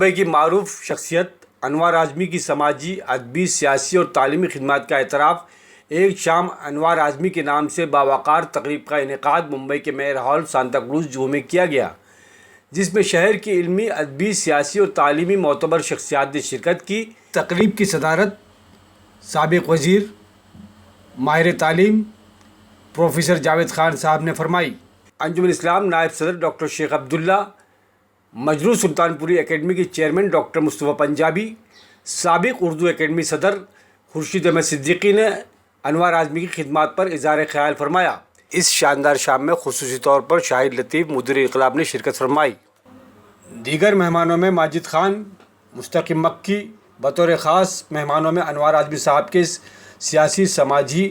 मुंबई की मारूफ शख्सियत अनवर आज़मी की समाजी, अदबी, सियासी और तालीमी खिदमत का एतराफ़ एक शाम अनवर आज़मी के नाम से बावक़ार तक़रीब का इनेकाद मुंबई के मेयर हॉल सांताक्रूज़ जू में किया गया, जिसमें शहर की इल्मी, अदबी, सियासी और तालीमी मोतबर शख्सियात ने शिरकत की। तक़रीब की सदारत साबिक़ वज़ीर माहिर तालीम प्रोफेसर जावेद ख़ान साहब ने फरमाई। अंजुमन इस्लाम नायब सदर डॉक्टर शेख अब्दुल्ला, मजरू सुल्तानपुरी एकेडमी के चेयरमैन डॉक्टर मुस्तफ़ा पंजाबी, साबिक़ उर्दू एकेडमी सदर खुर्शीद अहमद सिद्दीकी ने अनवर आज़मी की खिदमत पर इज़हार ख़याल फरमाया। इस शानदार शाम में खुसूसी तौर पर शाहिद लतीफ़ मुदीर इक़लाब ने शिरकत फरमाई। दीगर मेहमानों में माजिद ख़ान, मुस्तक़िम मक्की, बतौर ख़ास मेहमानों में अनवर आज़मी साहब के सियासी, समाजी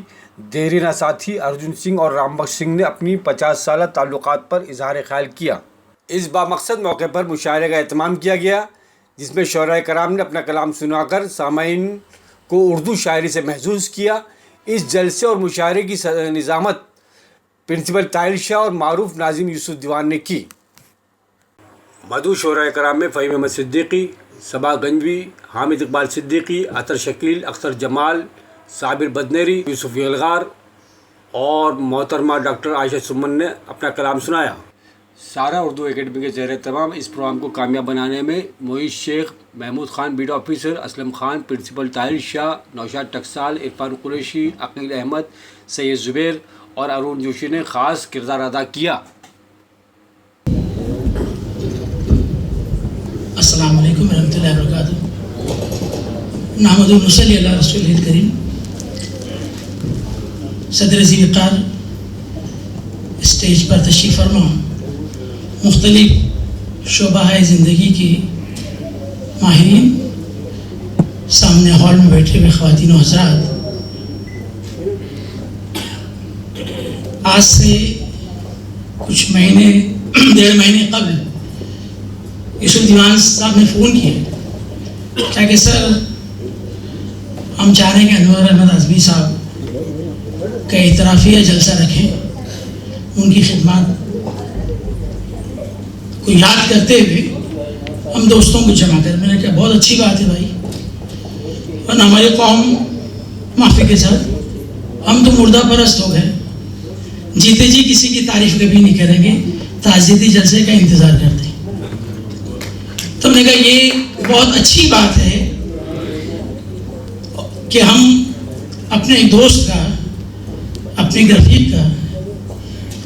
देरीना साथी अर्जुन सिंह और रामबख्श सिंह ने अपनी 50 साला ताल्लुक़ात पर इज़हार ख़याल किया। इस बामकसद मौके पर मुशायरे का एहतमाम किया गया, जिसमें शोराए कराम ने अपना कलाम सुनाकर सामाईन को उर्दू शायरी से महसूस किया। इस जलसे और मुशायरे की निज़ामत प्रिंसिपल ताहिर शाह और मारूफ नाज़िम यूसुफ दीवान ने की। मधु शोराए कराम में फ़हीम अहमद सिद्दीकी, सबा गंजवी, हामिद इकबाल सिद्दीकी, अतर शकील, अख्तर जमाल, साबिर बदनेरी, यूसुफ यलगार और मोहतरमा डॉक्टर आयशा सुमन ने अपना कलाम सुनाया। सारा उर्दू एकेडमी के ज़ेर तमाम इस प्रोग्राम को कामयाब बनाने में मोइज़ शेख, महमूद ख़ान बीड ऑफिसर, असलम ख़ान, प्रिंसिपल ताहिर शाह, नौशाद टकसाल, इरफान कुरैशी, अकील अहमद, सैयद ज़ुबैर और अरुण जोशी ने ख़ास किरदार अदा किया। अस्सलामु अलैकुम रहमतुल्लाहि व बरकातुहू। नहमदुहु व नसल्ली अला रसूलिल करीम। सदर ज़ी-वक़ार स्टेज पर तशरीफ़ फरमा, मुख्तलिफ शोबा ज़िंदगी के माहिरीन, सामने हॉल में बैठे हुए ख़वातीन व हज़रात, आज से कुछ महीने, 1.5 महीने कबल यूसुफ दीवान साहब ने फ़ोन किया, क्या कि सर हम चाह रहे हैं कि अनवर अहमद आज़मी साहब का इतराफ़िया जलसा रखें, उनकी खिदमत को याद करते हुए हम दोस्तों को जमा कर। मैंने कहा बहुत अच्छी बात है भाई, और हमारी कौम माफ़ी के साथ हम तो मुर्दा परस्त हो गए, जीते जी किसी की तारीफ़ कभी नहीं करेंगे, ताज़ियती जलसे का इंतज़ार करते हैं। तो मैंने कहा ये बहुत अच्छी बात है कि हम अपने दोस्त का, अपने रफ़ीक का,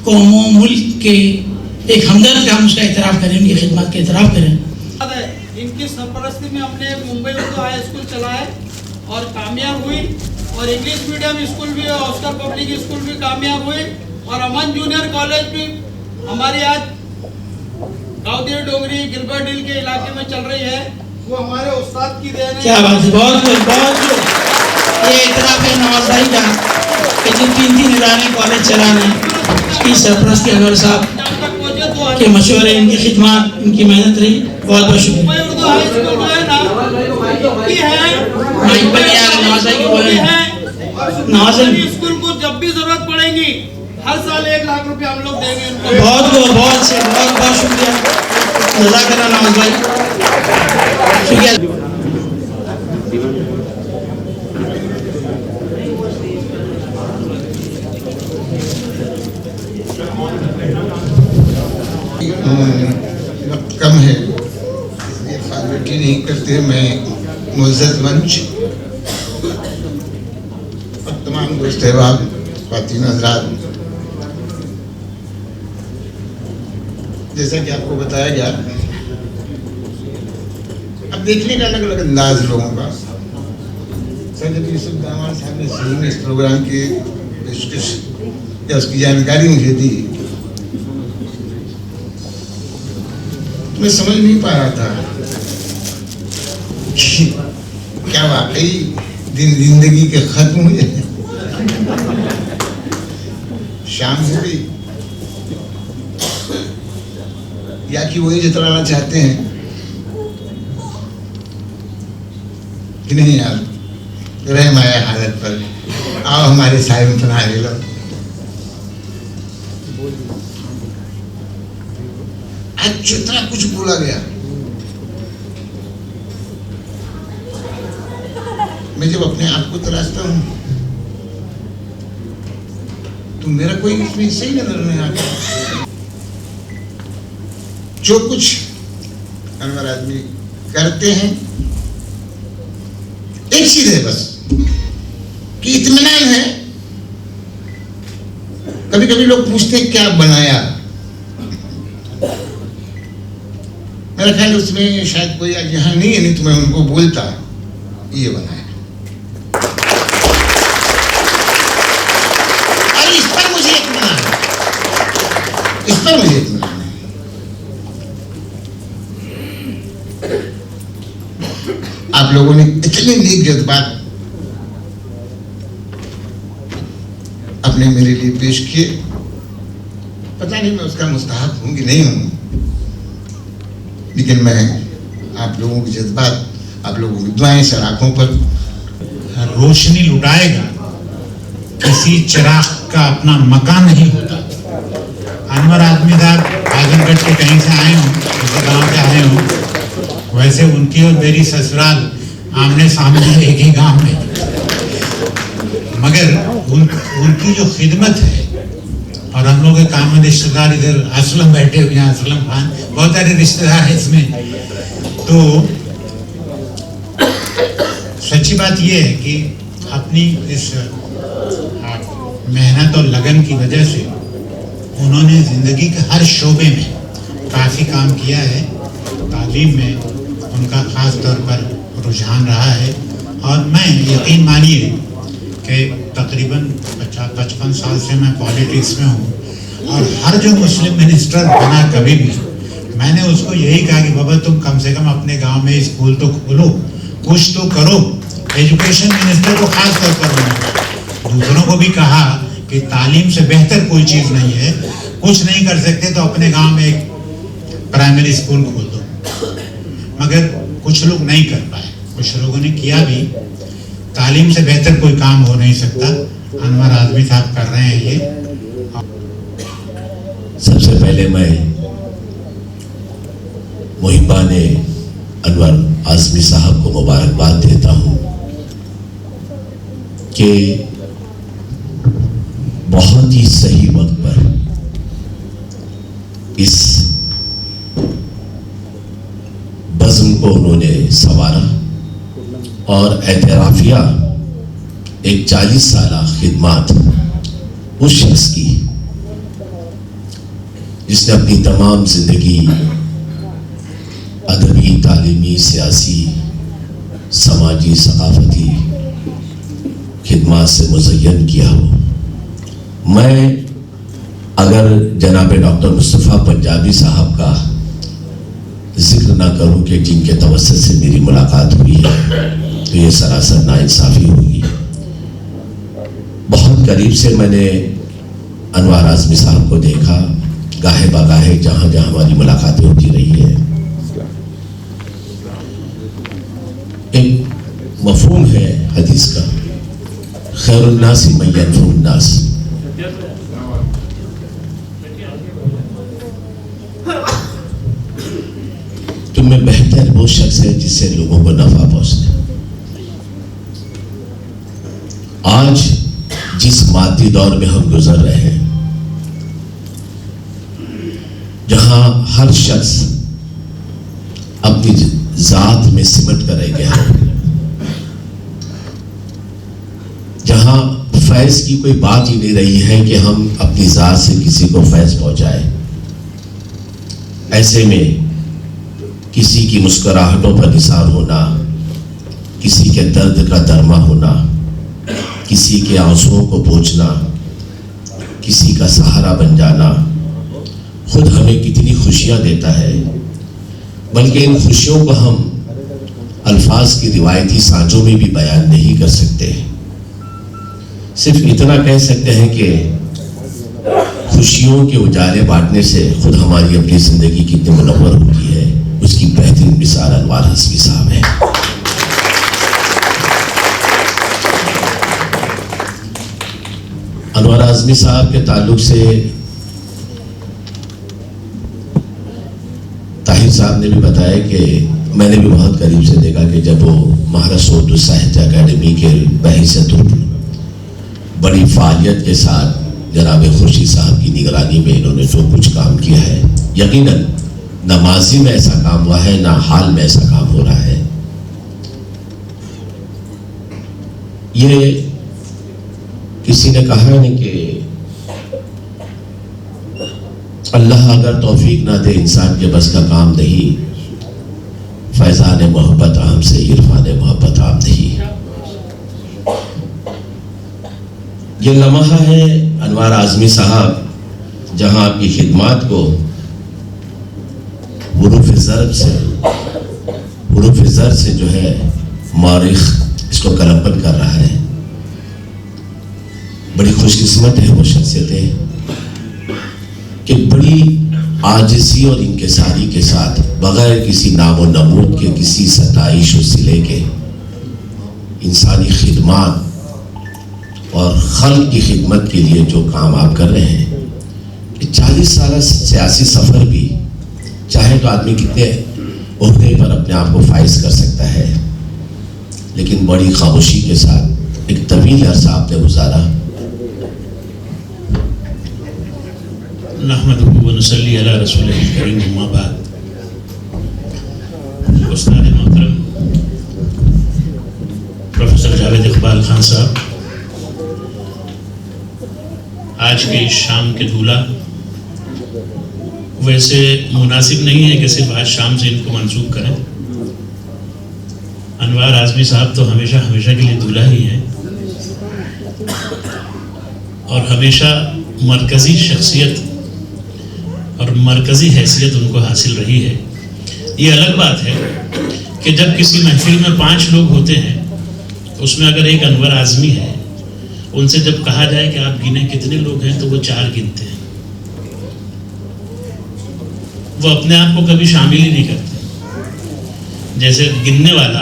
कौमों मुल्क के एक हमदर्द का हम उसका एतराफ़ करें, उनकी खिदमत का एतराफ़ करें। इनकी सरपरस्ती में हमने मुंबई उर्दू हाई स्कूल चलाए और कामयाब हुई, और इंग्लिश मीडियम स्कूल भी और ऑस्कर पब्लिक स्कूल भी कामयाब हुई, और अमन जूनियर कॉलेज भी हमारी आज गाउदिया डोगरी गिलबर्ट हिल के इलाके में चल रही है, वो हमारे उस्ताद की देन है। क्या बात है, बहुत ये इतराफ़ है नवाज़ भाई का कि जो 3 इदारे कॉलेज चला रहे हैं, इसकी सरपरस्ती अनवर साहब के मशवरे, इनकी खिदमत, इनकी मेहनत रही। बहुत बहुत शुक्रिया। उर्दू हाई स्कूल जो है ना, की है नवाज़ भाई की बोले नवाज़ स्कूल को जब भी जरूरत पड़ेगी हर साल 1 लाख रुपया हम लोग देंगे उनको। बहुत शुक्रिया, जज़ाकल्लाह नवाज़ भाई, शुक्रिया। कम है इसलिए फॉर्मेलिटी नहीं करते। मैं मुअज़्ज़ज़ मंच और तमाम दोस्त अहबाब, ख़वातीन हज़रात, जैसा कि आपको बताया गया, अब देखने का अलग अलग अंदाज लोगों का। सैयद यूसुफ दीवान साहब ने सही में इस प्रोग्राम की पेशकश या उसकी जानकारी मुझे दी, मैं समझ नहीं पा रहा था कि क्या वाकई दिन जिंदगी के खत्म हुए, शाम हो गई, या कि वही जतलाना चाहते हैं कि नहीं यार रहम आया हालत पर, आओ हमारे साहिब में पनाह ले लो। आज जितना कुछ बोला गया मैं जब अपने आप को तलाशता हूँ तो मेरा कोई इसमें सही नजर नहीं आता। जो कुछ अनवर आजमी करते हैं एक चीज है बस कि इत्मीनान है। कभी कभी लोग पूछते हैं क्या बनाया, मेरा ख्याल उसमें शायद कोई आज यहाँ नहीं है, नहीं तो मैं उनको बोलता ये बनाया। और इस पर मुझे इत्मीनान है, इस पर मुझे इत्मीनान है। आप लोगों ने इतने नेक जज्बात अपने मेरे लिए पेश किए, पता नहीं मैं उसका मुस्तहक हूं कि नहीं हूं, लेकिन मैं आप लोगों के जज्बात, आप लोगों की दुआएं सर आंखों पर रोशनी लुटाएगा। किसी चिराग का अपना मकान नहीं होता। अनवर आजमी साहब आजमगढ़ के कहीं से आए हों, किसी गांव से आए हों, वैसे उनकी और मेरी ससुराल आमने सामने एक ही गांव में, मगर उनकी जो खिदमत है, और हम लोग के काम में रिश्तेदार इधर असलम बैठे हुए हैं, असलम खान, बहुत सारे रिश्तेदार हैं इसमें। तो सच्ची बात यह है कि अपनी इस मेहनत और लगन की वजह से उन्होंने ज़िंदगी के हर शोबे में काफ़ी काम किया है। तालीम में उनका ख़ास तौर पर रुझान रहा है, और मैं यकीन मानिए कि तकरीबन 50-55 साल से मैं पॉलिटिक्स में हूँ, और हर जो मुस्लिम मिनिस्टर बना कभी भी मैंने उसको यही कहा कि बाबा तुम कम से कम अपने गांव में स्कूल तो खोलो, कुछ तो करो। एजुकेशन मिनिस्टर को खास तौर पर बना, दूसरों को भी कहा कि तालीम से बेहतर कोई चीज़ नहीं है, कुछ नहीं कर सकते तो अपने गांव में एक प्राइमरी स्कूल खोल दो। मगर कुछ लोग नहीं कर पाए, कुछ लोगों ने किया भी। तालीम से बेहतर कोई काम हो नहीं सकता, अनवर आजमी साहब कर रहे हैं ये। सबसे पहले मैं मुहिबान अनवर आजमी साहब को मुबारकबाद देता हूँ कि बहुत ही सही वक्त पर इस बज़्म को उन्होंने संवारा, और एतराफिया एक 40 साला खिदमत उस शख्स की जिसने अपनी तमाम जिंदगी अदबी, तालीमी, सियासी, समाजी, सकाफती खिदमत से मुज़य्यन किया हो। मैं अगर जनाब डॉक्टर मुस्तफ़ा पंजाबी साहब का जिक्र ना करूं कि जिनके तवस्सुत से मेरी मुलाकात हुई है तो ये सरासर नाइंसाफ़ी होगी। बहुत करीब से मैंने अनवर आजमी साहब को देखा, गाहे बगाहे जहाँ जहाँ हमारी मुलाकातें होती रही है। एक मफहूम है हदीस का, खैरुन नासी मन यनफउन नास। तुम्हें बेहतर वो शख्स है जिससे लोगों को नफा पहुंचता। आज जिस मादी दौर में हम गुजर रहे हैं, जहां हर शख्स अपनी जात में सिमट कर रह गया है, जहां फैज की कोई बात ही नहीं रही है कि हम अपनी जात से किसी को फैज पहुंचाए, ऐसे में किसी की मुस्कुराहटों पर निसार होना, किसी के दर्द का दरमा होना, किसी के आंसुओं को पोंछना, किसी का सहारा बन जाना खुद हमें कितनी खुशियां देता है। बल्कि इन खुशियों को हम अल्फाज की रिवायती सांचों में भी बयान नहीं कर सकते। सिर्फ इतना कह सकते हैं कि खुशियों के उजाले बांटने से खुद हमारी अपनी जिंदगी कितनी मुनव्वर होती है, उसकी बेहतरीन मिसाल अनवर आजमी साहब है। अनवर आजमी साहब के ताल्लुक से ताहिर साहब ने भी बताया कि मैंने भी बहुत करीब से देखा कि जब वो महाराष्ट्र उर्दू साहित्य अकेडमी के बहैसियत बड़ी फालियत के साथ जनाब खुर्शीद साहब की निगरानी में इन्होंने जो कुछ काम किया है, यकीनन न माजी में ऐसा काम हुआ है, ना हाल में ऐसा काम हो रहा है। ये किसी ने कहा है कि अल्लाह अगर तौफीक ना दे इंसान के बस का काम नहीं, फैजान मोहब्बत आम से इरफान मोहब्बत आम नहीं। ये लम्हा है अनवार आज़मी साहब जहां आपकी खिदमात को हुरूफ ज़र्ब से जो है मौरिख इसको कलमबंद कर रहा है। बड़ी खुशकिस्मत है वो शख्सियतें कि बड़ी आजिज़ी और इंकिसारी के साथ बगैर किसी नामो नमूद के, किसी सताइश और सिले के इंसानी खिदमत और खल्क की खिदमत के लिए जो काम आप कर रहे हैं, 40 साल सियासी सफ़र भी चाहे तो आदमी कितने ओहदे पर अपने आप को फाइज कर सकता है, लेकिन बड़ी खामोशी के साथ एक तवील अरसा आपने गुजारा। नहमदुहु व नसल्ली अला रसूलिल करीम, अम्मा बाद। उस्ताद मोहतरम प्रोफेसर जावेद इकबाल खान साहब, आज के इस शाम के दूल्हा वैसे मुनासिब नहीं है कि सिर्फ आज शाम से इनको मंसूब करें। अनवार आज़मी साहब तो हमेशा हमेशा के लिए दूल्हा ही हैं और हमेशा मरकज़ी शख्सियत और मरकज़ी हैसियत उनको हासिल रही है। ये अलग बात है कि जब किसी महफिल में 5 लोग होते हैं, उसमें अगर एक अनवर आज़मी है, उनसे जब कहा जाए कि आप गिने कितने लोग हैं, तो वो 4 गिनते हैं। वो अपने आप को कभी शामिल ही नहीं करते। जैसे गिनने वाला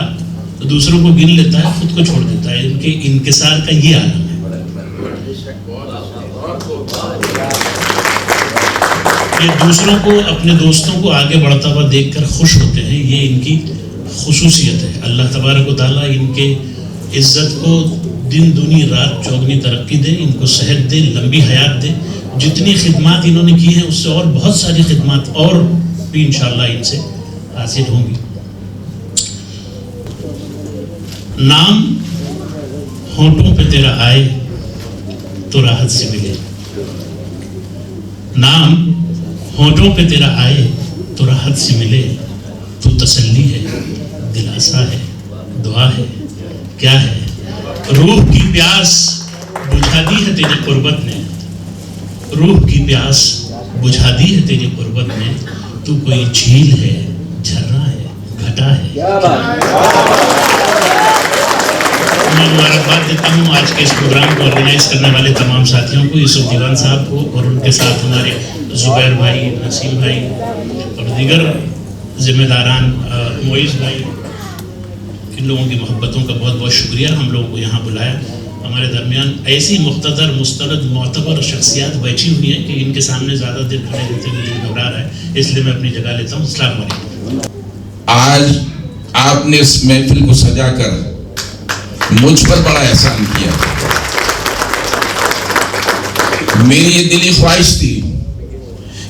तो दूसरों को गिन लेता है, खुद को छोड़ देता है। इनके इंकिसार का ये आलम है। ये दूसरों को, अपने दोस्तों को आगे बढ़ता हुआ देखकर खुश होते हैं, ये इनकी खुसूसियत है। अल्लाह तबारक व तआला इनके इज्जत को दिन दुनी रात चौगनी तरक्की दे, इनको सेहत दे, लंबी हयात दे। जितनी खिदमत इन्होंने की है उससे और बहुत सारी खिदमत और भी इंशाअल्लाह इनसे हासिल होंगी। नाम होंठों पे तेरा आए तो राहत से मिले, नाम होंठों पे तेरा आए तो राहत से मिले। तो तसल्ली है, दिलासा है, दुआ है, क्या है? रूह की प्यास बुझा दी है तेरी कुर्बत ने, रूह की प्यास बुझा दी है तेरी कुर्बत ने। तू कोई झील है, झरना है, घटा है। मैं मुबारकबाद देता हूँ आज के इस प्रोग्राम को ऑर्गेनाइज करने वाले तमाम साथियों को, यूसुफ दीवान साहब को और उनके साथ हमारे जुबैर भाई, नसीम भाई और दीगर जिम्मेदारान, मोइज़ भाई, इन लोगों की मोहब्बतों का बहुत बहुत शुक्रिया। हम लोगों को यहाँ बुलाया। हमारे दरमियान ऐसी मुख्तदर मुस्तनद मोतबर शख्सियात बैठी हुई हैं कि इनके सामने ज़्यादा देर खड़े रहते हुए दिल घबरा रहा है, इसलिए मैं अपनी जगह लेता हूँ। अस्सलाम वालेकुम। आज आपने इस महफिल को सजा कर मुझ पर बड़ा एहसान किया। मेरी ये दिली ख्वाहिश थी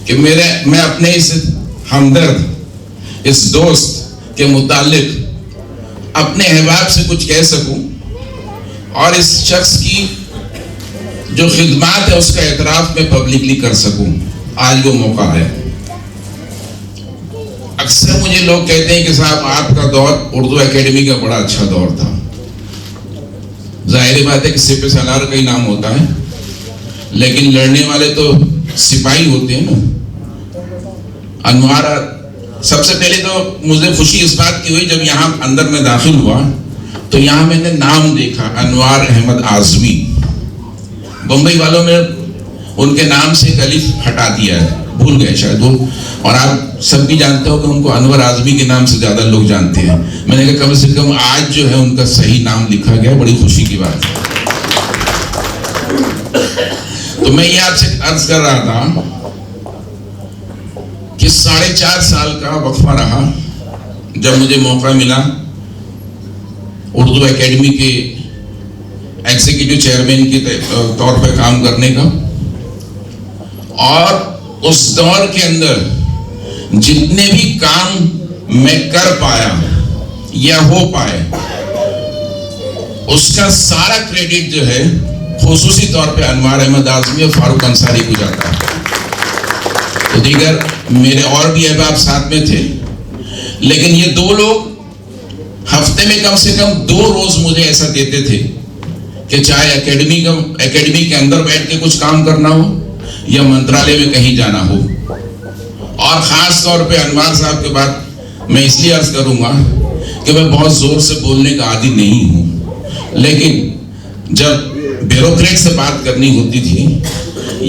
कि मैं अपने इस हमदर्द, इस दोस्त के मुतालिक अपने अहबाब से कुछ कह सकूं और इस शख्स की जो खिदमत है उसका एतराफ़ मैं पब्लिकली कर सकूं। आज वो मौका है। अक्सर मुझे लोग कहते हैं कि साहब आपका दौर उर्दू एकेडमी का बड़ा अच्छा दौर था। जाहिर बात है कि सिपह सालार का ही नाम होता है, लेकिन लड़ने वाले तो सिपाही होते हैं ना। अनवार, सबसे पहले तो मुझे खुशी इस बात की हुई जब यहाँ अंदर में दाखिल हुआ तो यहाँ मैंने नाम देखा, अनवार अहमद आज़मी। बम्बई वालों ने उनके नाम से एक अलिफ हटा दिया है, भूल गए शायद वो, और आप सब भी जानते हो कि उनको अनवर आज़मी के नाम से ज़्यादा लोग जानते हैं। मैंने कहा कम से कम आज जो है उनका सही नाम लिखा गया, बड़ी खुशी की बात है। तो मैं ये आपसे अर्ज कर रहा था कि 4.5 साल का वक्फा रहा, जब मुझे मौका मिला उर्दू एकेडमी के एग्जीक्यूटिव चेयरमैन के तौर पर काम करने का, और उस दौर के अंदर जितने भी काम मैं कर पाया या हो पाए, उसका सारा क्रेडिट जो है खुसूसी तौर पे अनवार अहमद आज़मी और फारूक अंसारी को जाता है। तो दीगर मेरे और भी अहबाब साथ में थे, लेकिन ये दो लोग हफ्ते में कम से कम 2 रोज मुझे ऐसा देते थे कि चाहे एकेडमी के अंदर बैठ के कुछ काम करना हो या मंत्रालय में कहीं जाना हो। और खास तौर पे अनवार साहब के बाद मैं इसलिए अर्ज करूंगा कि मैं बहुत जोर से बोलने का आदी नहीं हूं, लेकिन जब ब्यूरोक्रेट से बात करनी होती थी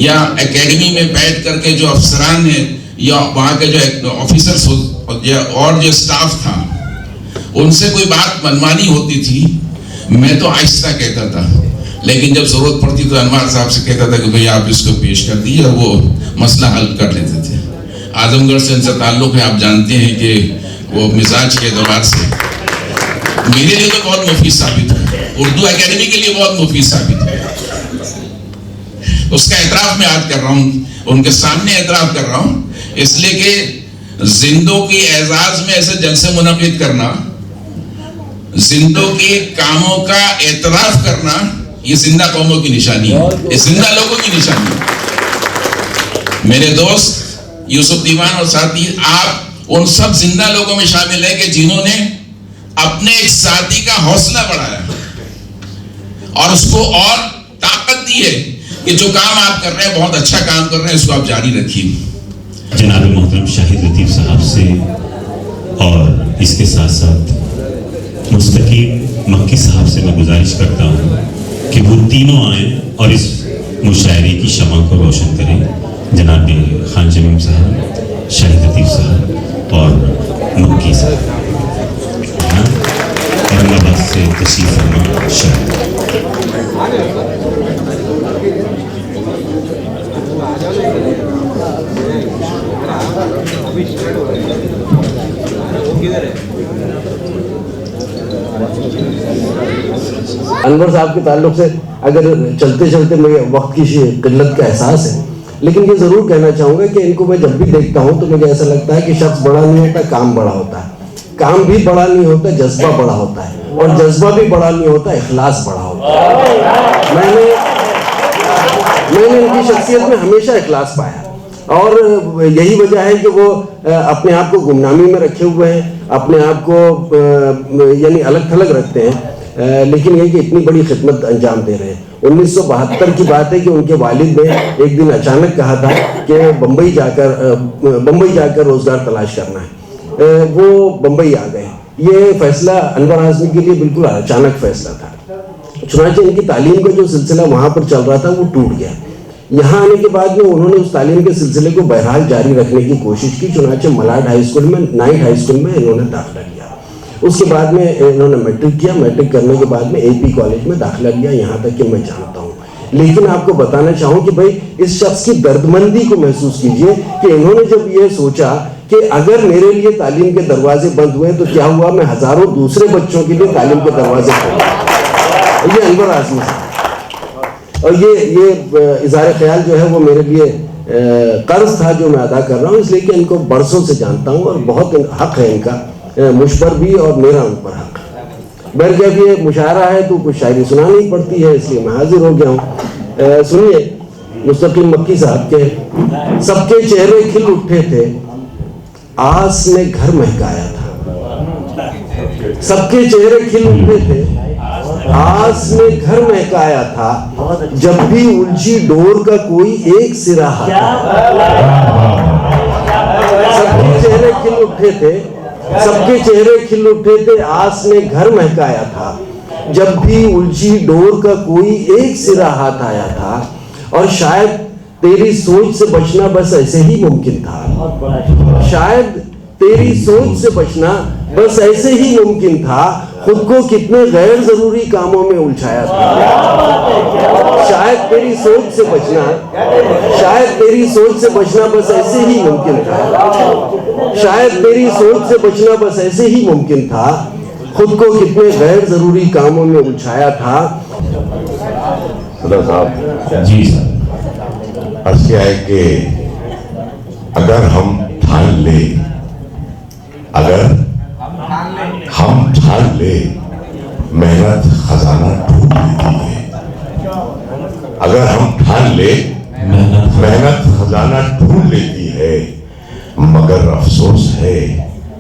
या एकेडमी में बैठ करके जो अफसरान हैं या वहाँ के जो ऑफिसर्स और जो स्टाफ था उनसे कोई बात मनमानी होती थी, मैं तो आहिस्ता कहता था, लेकिन जब जरूरत पड़ती तो अनवार साहब से कहता था कि भाई आप इसको पेश कर दीजिए, और वो मसला हल कर लेते थे। आजमगढ़ से इनसे ताल्लुक है, आप जानते हैं कि वो मिजाज के एतबार से मेरे लिए तो बहुत मुफीद साबित है, उर्दू एकेडमी के लिए बहुत मुफीद साबित है। उसका एतराफ मैं आज कर रहा हूँ, उनके सामने एतराफ कर रहा हूँ, इसलिए कि जिंदों की एजाज में ऐसे जलसे मुनक़िद करना, जिंदों के कामों का एतराफ करना, ये जिंदा कौमों की निशानी है, ये जिंदा लोगों की निशानी है। मेरे दोस्त यूसुफ दीवान और साथी, आप उन सब जिंदा लोगों में शामिल है कि जिन्होंने अपने एक साथी का हौसला बढ़ाया और उसको और ताकत दी है कि जो काम आप कर रहे हैं, बहुत अच्छा काम कर रहे हैं, इसको आप जारी रखिए। जनाब मोहतरम शाहिद लतीफ़ साहब से और इसके साथ साथ मुस्तकीम मक्की साहब से मैं गुजारिश करता हूँ कि वो तीनों आए और इस मुशायरे की शमा को रोशन करें। जनाब खान जमीम साहब, शाहिद लतीफ़ साहब और मक्की साहब, औरंगाबाद से तशरीफ़ फरमा शायद। अनवर साहब के ताल्लुक से अगर चलते चलते मुझे वक्त की किल्लत का एहसास है, लेकिन ये ज़रूर कहना चाहूँगा कि इनको मैं जब भी देखता हूँ तो मुझे ऐसा लगता है कि शख्स बड़ा नहीं होता, काम बड़ा होता है। काम भी बड़ा नहीं होता, जज्बा बड़ा होता है, और जज्बा भी बड़ा नहीं होता, इखलास बड़ा होता है। मैंने इनकी शख्सियत में हमेशा इखलास पाया, और यही वजह है कि वो अपने आप को गुमनामी में रखे हुए हैं, अपने आप को यानी अलग थलग रखते हैं, लेकिन ये कि इतनी बड़ी खिदमत अंजाम दे रहे हैं। 1972 की बात है कि उनके वालिद ने एक दिन अचानक कहा था कि बम्बई जाकर रोज़गार तलाश करना है। वो बम्बई आ गए। ये फैसला अनवर आज़मी के लिए बिल्कुल अचानक फैसला था। चुनांचे इनकी तालीम का जो सिलसिला वहाँ पर चल रहा था वो टूट गया। यहाँ आने के बाद में उन्होंने उस तालीम के सिलसिले को बहरहाल जारी रखने की कोशिश की। चुनांचे मलाड हाई स्कूल में, नाइट हाई स्कूल में इन्होंने दाखिला लिया। उसके बाद में इन्होंने मैट्रिक किया। मैट्रिक करने के बाद में AP कॉलेज में दाखिला लिया, यहाँ तक कि मैं जानता हूँ। लेकिन आपको बताना चाहूँ कि भाई इस शख्स की दर्दमंदी को महसूस कीजिए कि इन्होंने जब ये सोचा कि अगर मेरे लिए तालीम के दरवाजे बंद हुए तो क्या हुआ, मैं हज़ारों दूसरे बच्चों के लिए तालीम के दरवाजे खोलूं। ये अनवर आज़मी साहब, और ये इज़हार ख्याल जो है वो मेरे लिए कर्ज था जो मैं अदा कर रहा हूँ, इसलिए कि इनको बरसों से जानता हूँ और बहुत हक है इनका, मुझ पर भी और मेरा उन पर हक है। बैर जब ये मुशायरा है तो कुछ शायरी सुनानी पड़ती है, इसलिए मैं हाजिर हो गया हूँ। सुनिए मुस्तकीम मक्की साहब के, सबके चेहरे खिल उठे थे, आस ने घर महकाया था। सबके चेहरे खिल उठे थे, आस ने घर महकाया था, जब भी उलझी डोर का कोई एक सिरा सबके चेहरे खिल उठे थे, सबके चेहरे खिल उठे थे, आस ने घर महकाया था, जब भी उलझी डोर का कोई एक सिरा हाथ आया था, और शायद तेरी सोच से बचना बस ऐसे ही मुमकिन था। शायद तेरी सोच से बचना बस ऐसे ही मुमकिन था। खुद को कितने गैर जरूरी कामों में उलझाया था। शायद तेरी सोच से बचना बस ऐसे ही मुमकिन था। शायद तेरी सोच से बचना बस ऐसे ही मुमकिन था। खुद को कितने गैर जरूरी कामों में उलझाया था। सदर साहब जी सर, अर्ज किया है कि अगर हम ठान ले मेहनत खजाना ढूंढ लेती है। अगर हम ठान ले मेहनत खजाना ढूंढ लेती है, मगर अफसोस है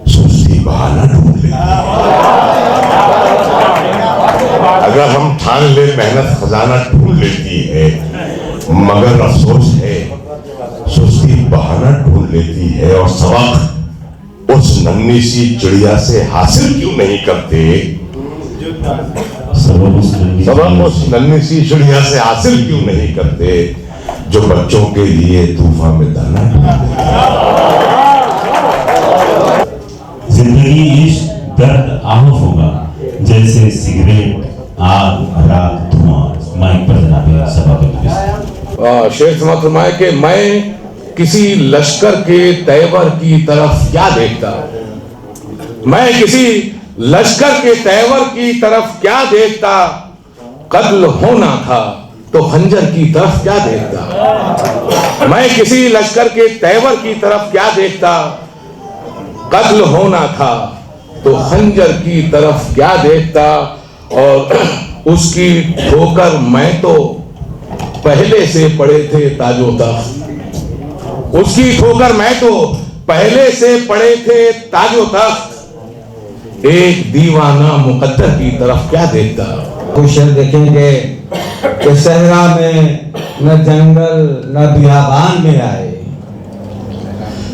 सुस्ती बहाना ढूंढ लेती है। अगर हम ठान ले मेहनत खजाना ढूंढ लेती है, मगर अफसोस है सुस्ती बहाना ढूंढ लेती है। और सबक उस नन्ही सी चिड़िया से हासिल क्यों नहीं करते? सबक उस नन्ही सी चिड़िया से हासिल क्यों नहीं करते जो बच्चों के लिए तूफान में दाना ढूंढते? जिंदगी इश्क दर्द आह होगा, जैसे सिगरेट आग भरा धुआं। माइक पर जनाब सभापति। शेख समझ फरमाए कि मैं किसी लश्कर के तैवर की तरफ क्या देखता, मैं किसी लश्कर के तैवर की तरफ क्या देखता, कत्ल होना था तो खंजर की तरफ क्या देखता। मैं किसी लश्कर के तैवर की तरफ क्या देखता, कत्ल होना था तो खंजर की तरफ क्या देखता। और उसकी ठोकर मैं तो पहले से पड़े थे ताजो तख्त, उसकी ठोकर मैं तो पहले से पड़े थे ताजो तख्त। एक दीवाना मुकद्दर की तरफ क्या देखता। कुछ देखेंगे कि सहरा में न जंगल न बियाबान में आए,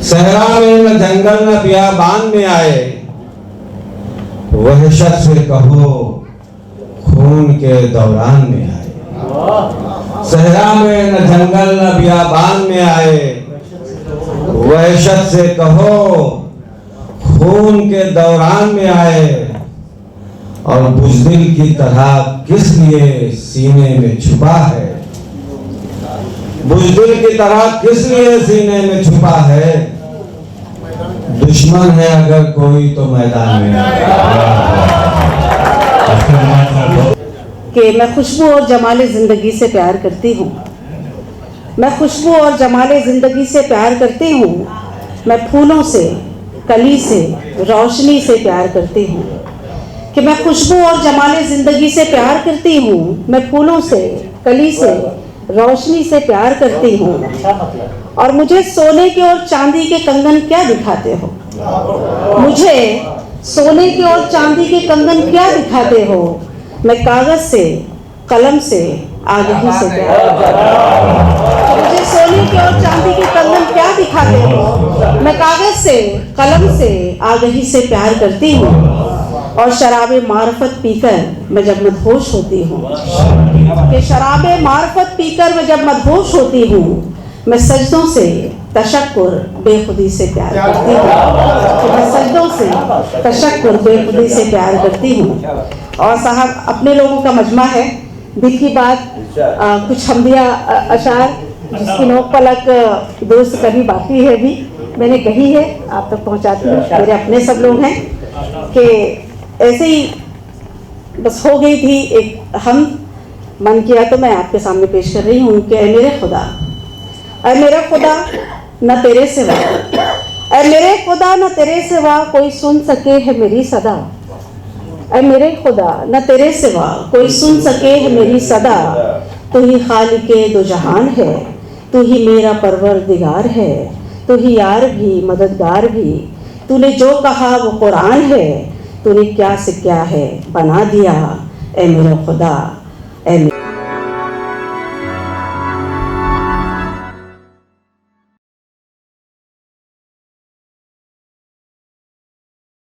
सहरा में न जंगल न बियाबान में आए, वहशत से कहो खून के दौरान में आए। सहरा में न जंगल न बियाबान में आए, वहशत से कहो खून के दौरान में आए। और बुज़दिल की तरह किस लिए सीने में छुपा है, बुज़दिल की तरह किस लिए सीने में छुपा है। दुश्मन है अगर कोई तो मैदान में कि मैं खुशबू और जमाले ज़िंदगी से प्यार करती हूँ, मैं खुशबू और जमाले ज़िंदगी से प्यार करती हूँ। मैं फूलों से, कली से, रोशनी से प्यार करती हूँ। कि मैं खुशबू और जमाले ज़िंदगी से प्यार करती हूँ। मैं फूलों से, कली से, रोशनी से प्यार करती हूँ। और मुझे सोने के और चांदी के कंगन क्या दिखाते हो, मुझे सोने के और चांदी के कंगन क्या दिखाते हो। मैं कागज से, कलम से, आगही से प्यार करती हूँ। मुझे सोने के और चांदी के कंगन क्या दिखाते हो। मैं कागज से, कलम से, आगही से प्यार करती हूँ। और शराबे मार्फत पीकर मैं जब मदहोश होती हूँ, कि शराबे मार्फत पीकर मैं जब मदहोश होती हूँ, मैं सजदों से तशक्कुर बेखुदी से प्यार करती हूँ। कि मैं सजदों से तशक्कुर बेखुदी से प्यार करती हूँ। और साहब अपने लोगों का मजमा है, दिल की बात, कुछ हमदिया अशार जिसकी नोक पलक दोस्त कभी बाकी है भी, मैंने कही है, आप तक पहुँचाती हूँ। मेरे अपने सब लोग हैं कि ऐसे ही बस हो गई थी एक हम मन किया तो मैं आपके सामने पेश कर रही हूँ कि ऐ मेरे खुदा, ऐ मेरे खुदा न तेरे सिवा, ऐ मेरे खुदा न तेरे सिवा कोई सुन सके है मेरी सदा। ऐ मेरे खुदा न तेरे सिवा कोई सुन सके है मेरी सदा। तू ही खालिके दो जहान है, तू ही मेरा परवरदिगार है, तू ही यार भी मददगार भी। तूने जो कहा वो कुरान है, तूने क्या से क्या है बना दिया। ऐ मेरा खुदा, ऐ